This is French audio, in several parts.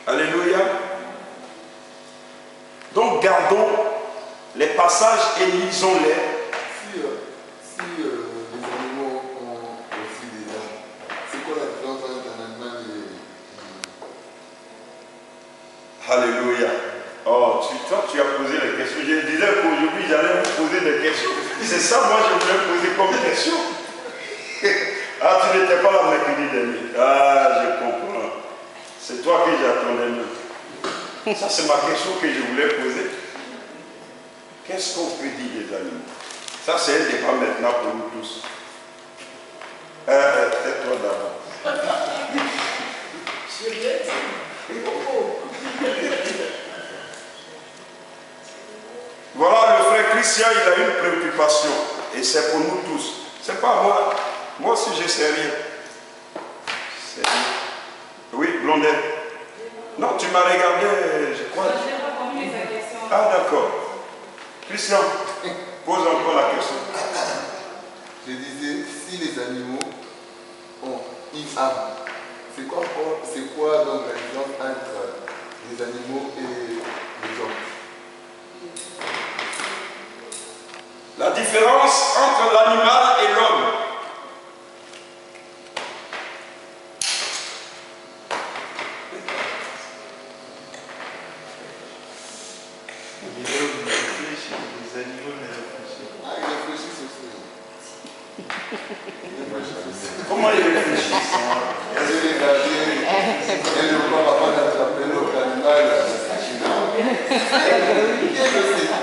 Alléluia. Donc gardons les passages et lisons-les. Si les animaux ont aussi des âmes, c'est quoi la différence entre un animal et... Alléluia. Oh, toi, tu as posé les questions. Je disais qu'aujourd'hui, j'allais vous poser des questions. C'est ça, moi, je voulais poser comme question. Ah, tu n'étais pas là mercredi dernier. Ah, je comprends. C'est toi que j'attendais même. Ça, c'est ma question que je voulais poser. Qu'est-ce qu'on peut dire des animaux? Ça, c'est un débat maintenant pour nous tous. C'est toi d'abord. Je vais dire. Voilà, le frère Christian, il a une préoccupation. Et c'est pour nous tous. C'est pas moi. Moi aussi, je ne sais rien. Oui, Blondet. Non, tu m'as regardé, je crois. Je n'ai pas compris sa question. Ah, d'accord. Christian, pose encore la question. Je disais, si les animaux ont une âme, c'est quoi donc la différence entre les animaux et les hommes? La différence entre l'animal et l'homme. Les animaux ne réfléchissent pas. Ah, ils réfléchissent aussi. Comment ils réfléchissent? Je l'ai regardé et je crois pas d'attraper notre animal.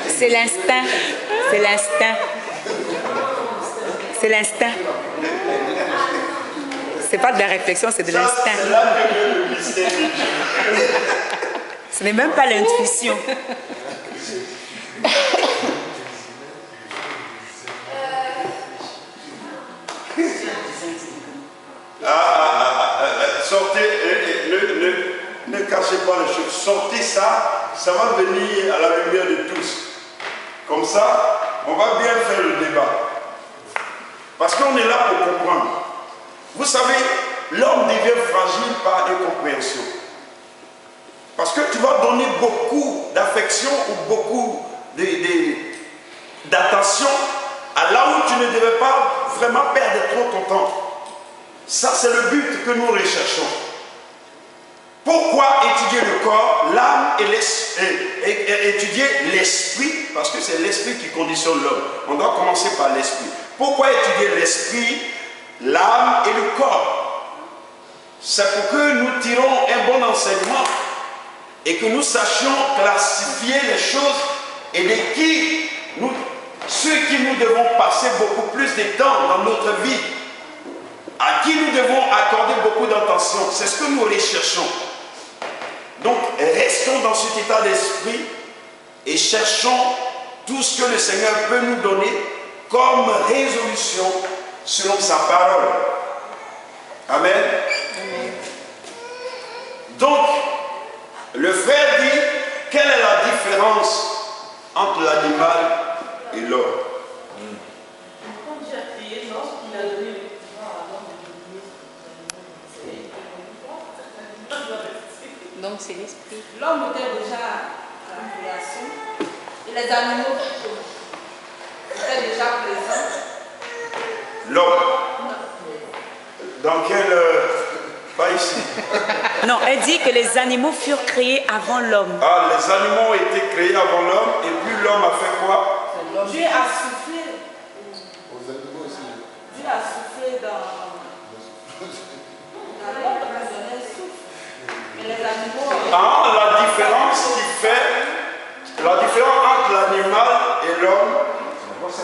C'est l'instinct. C'est l'instinct. C'est l'instinct. C'est pas de la réflexion, c'est de l'instinct. C'est là que le mystère de Dieu. Ce n'est même pas l'intuition. Sortez, ne cachez pas les choses. Sortez ça, ça va venir à la lumière de tous. Comme ça, on va bien faire le débat. Parce qu'on est là pour comprendre. Vous savez, l'homme devient fragile par incompréhension. Parce que tu vas donner beaucoup d'affection ou beaucoup d'attention à là où tu ne devais pas vraiment perdre trop ton temps. Ça, c'est le but que nous recherchons. Pourquoi étudier le corps, l'âme et étudier l'esprit? Parce que c'est l'esprit qui conditionne l'homme. On doit commencer par l'esprit. Pourquoi étudier l'esprit, l'âme et le corps? C'est pour que nous tirons un bon enseignement et que nous sachions classifier les choses et ceux qui nous devons passer beaucoup plus de temps dans notre vie, à qui nous devons accorder beaucoup d'attention. C'est ce que nous recherchons. Donc, restons dans cet état d'esprit et cherchons tout ce que le Seigneur peut nous donner comme résolution selon sa parole. Amen. Amen. Donc, le frère dit, quelle est la différence entre l'animal et l'homme? Quand Dieu a créé l'homme, il a donné le pouvoir à l'homme de dominer sur les animaux. Donc c'est l'esprit. L'homme était déjà à la création et les animaux étaient déjà présents. L'homme. Dans quel... pas ici. Non, elle dit que les animaux furent créés avant l'homme. Ah, les animaux ont été créés avant l'homme et puis l'homme a fait quoi? Dieu a soufflé. Aux animaux aussi. Dieu a soufflé dans l'homme, il a donné un souffle. Mais les animaux... Ah, la différence entre l'animal et l'homme,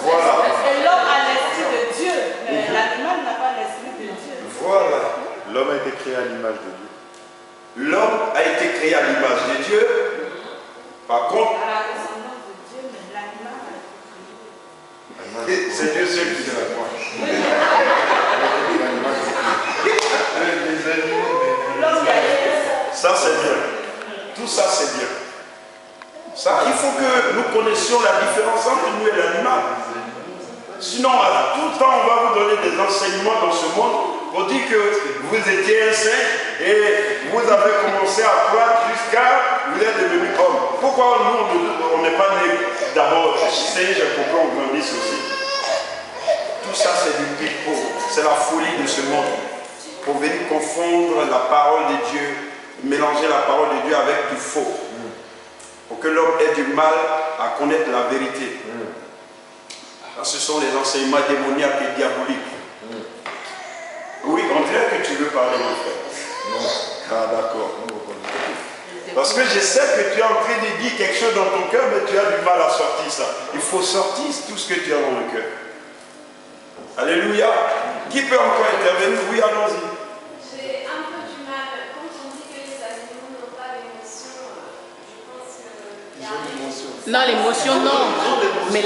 voilà. Et l'homme a l'esprit de Dieu, mais l'animal n'a pas l'esprit de Dieu. Voilà. L'homme a été créé à l'image de Dieu. L'homme a été créé à l'image de Dieu. Par contre, À la ressemblance de Dieu, mais l'animal a été créé. c'est Dieu seul qui se répond. Les animaux, L'homme a été... Ça, c'est bien. Tout ça, c'est bien. Ça, il faut que nous connaissions la différence entre nous et l'animal. Sinon, à tout le temps, on va vous donner des enseignements dans ce monde pour dire que vous étiez un saint et vous avez commencé à croître n'est pas né d'abord singe pour qu'on grandisse aussi. Tout ça, c'est du pipeau. C'est la folie de ce monde. Pour venir confondre la parole de Dieu, mélanger la parole de Dieu avec du faux. Pour que l'homme ait du mal à connaître la vérité. Là, ce sont les enseignements démoniaques et diaboliques. Oui, on dirait que tu veux parler, mon frère. Ah, d'accord. Parce que je sais que tu es en train de dire quelque chose dans ton cœur, mais tu as du mal à sortir ça. Il faut sortir tout ce que tu as dans le cœur. Alléluia. Qui peut encore intervenir? Oui, allons-y. J'ai un peu du mal. Quand on dit que les animaux n'ont pas d'émotion, je pense qu'il y a un émotion. Non, l'émotion, non. Mais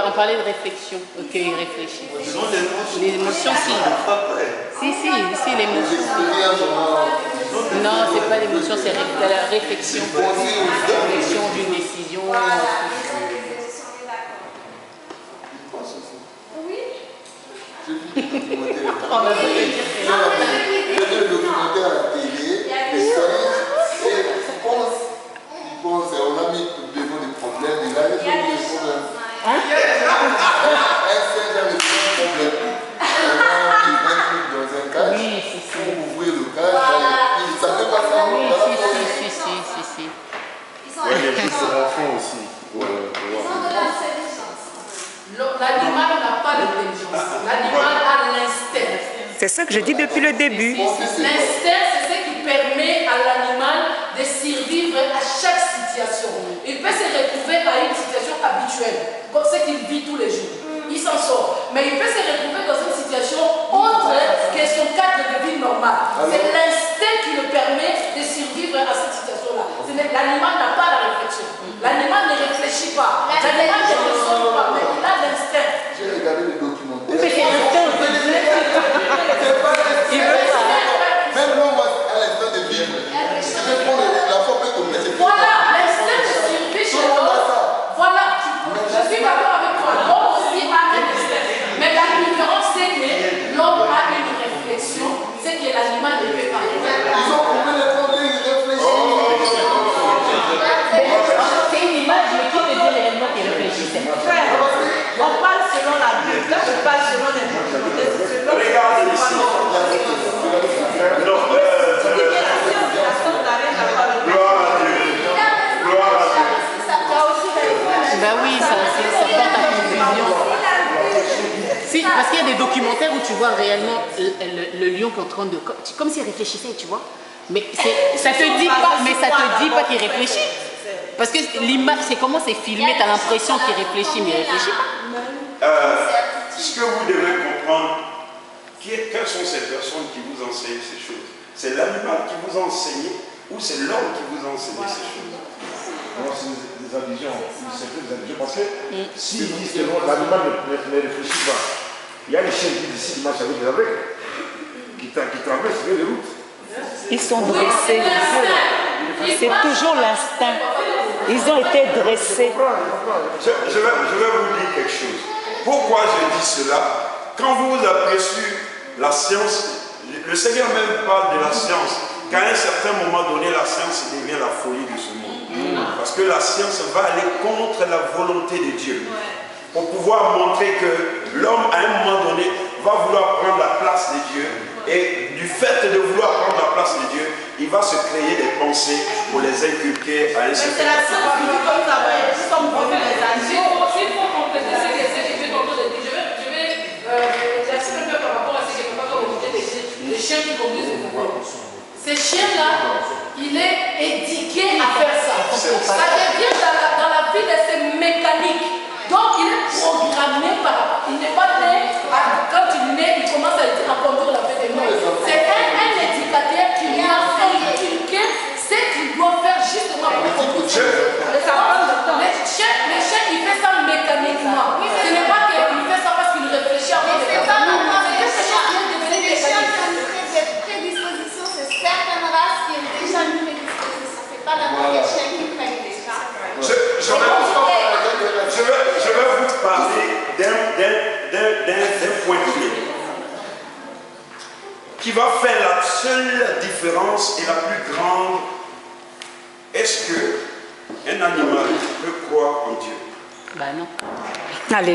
on parlait de réflexion. Ok, il réfléchit. L'émotion, si. Si, l'émotion. Non, c'est pas l'émotion, c'est la réflexion. Réflexion d'une décision. Voilà, oui. J'ai vu le documentaire à la télé, les singes, et ils pensent, on a mis devant des problèmes, et là, ils ont mis des problèmes. Un singe a le même problème. On a mis un truc dans un cage, pour ouvrir le cage, ils ne savaient pas ça. Oui, si. Ouais, il y a juste les enfants aussi. Ils ont de l'intelligence. L'animal n'a pas d'intelligence. L'animal a l'instinct. C'est ça que je dis depuis le début. L'instinct, c'est ce qui permet à l'animal de survivre à chaque situation. Il peut se retrouver à une situation habituelle, comme ce qu'il vit tous les jours. Il s'en sort. Mais il peut se retrouver dans une situation autre que son cadre de vie normal. C'est l'instinct qui le permet de survivre à cette situation-là. L'animal n'a pas la réflexion. L'animal ne réfléchit pas. L'animal ne raisonne pas, mais il a l'instinct. J'ai regardé le documentaire. Mais c'est l'instinct. Il veut pas. Même l'homme a l'instinct de vivre. Il veut prendre la fois peut tomber. Voilà, l'instinct de survie chez l'homme. Voilà, je suis d'accord avec toi. L'homme aussi a un instinct. Mais la différence, c'est que l'homme a une réflexion, c'est que l'animal ne peut pas. Ils ont trouvé les problèmes, ils réfléchissent. C'est une image, mais qui te dit réellement qu'il réfléchissait? On parle selon la Bible. Là, je parle selon les gens. Regarde ici. Gloire à Dieu. Gloire à Dieu. Ben oui, ça porte à confusion. Si, parce qu'il y a des documentaires où tu vois réellement le lion qui est en train de... Comme s'il réfléchissait, tu vois. Mais ça te dit pas qu'il réfléchit. Parce que l'image, c'est comment c'est filmé, tu as l'impression qu'il réfléchit, mais il réfléchit pas. Ce que vous devez comprendre, quelles sont ces personnes qui vous enseignent ces choses? C'est l'animal qui vous a enseigné ou c'est l'homme qui vous a enseigné ces choses? Non, c'est des allusions, parce que s'ils disent que l'animal ne réfléchit pas, il y a les chiens qui décident de marcher avec les aveugles, qui traversent les routes. Ils sont dressés. C'est toujours l'instinct. Ils ont été dressés. Je vais vous dire quelque chose. Pourquoi je dis cela? Quand vous vous appuyez sur la science, le Seigneur même parle de la science. Qu'à un certain moment donné, la science devient la folie de ce monde. Parce que la science va aller contre la volonté de Dieu. Pour pouvoir montrer que l'homme, à un moment donné, va vouloir prendre la place de Dieu. Et du fait de vouloir prendre la place de Dieu, il va se créer des pensées pour les inculquer à un certain moment. C'est la science qui dit comme ça, nous sommes venus les animaux. Il faut compléter ce que j'ai tantôt dit. Je vais réagir un peu par rapport à ce que papa a dit, les chiens qui conduisent les poubelles. Ces chiens-là, il est éduqué à faire ça. Ça devient dans la vie de ces mécaniques. Donc il est programmé par. Il n'est pas né, quand il est né, il commence à conduire la vie de nous. C'est un éducateur qui lui a inculqué ce qu'il doit faire justement pour conduire. Les chiens, il fait ça mécaniquement. Ce n'est pas qu'il fait ça parce qu'il réfléchit à votre C'est pas normal. C'est quelque chose qui est devenu Les chiens mécanique. qui ont des prédispositions, c'est certaines races qui ont déjà une prédisposition. C'est pas n'importe quel chien qui prennent des chats. Je vais vous parler d'un point clé qui va faire la seule différence et la plus grande. Est-ce qu'un animal peut croient en Dieu. Bah non. Allez.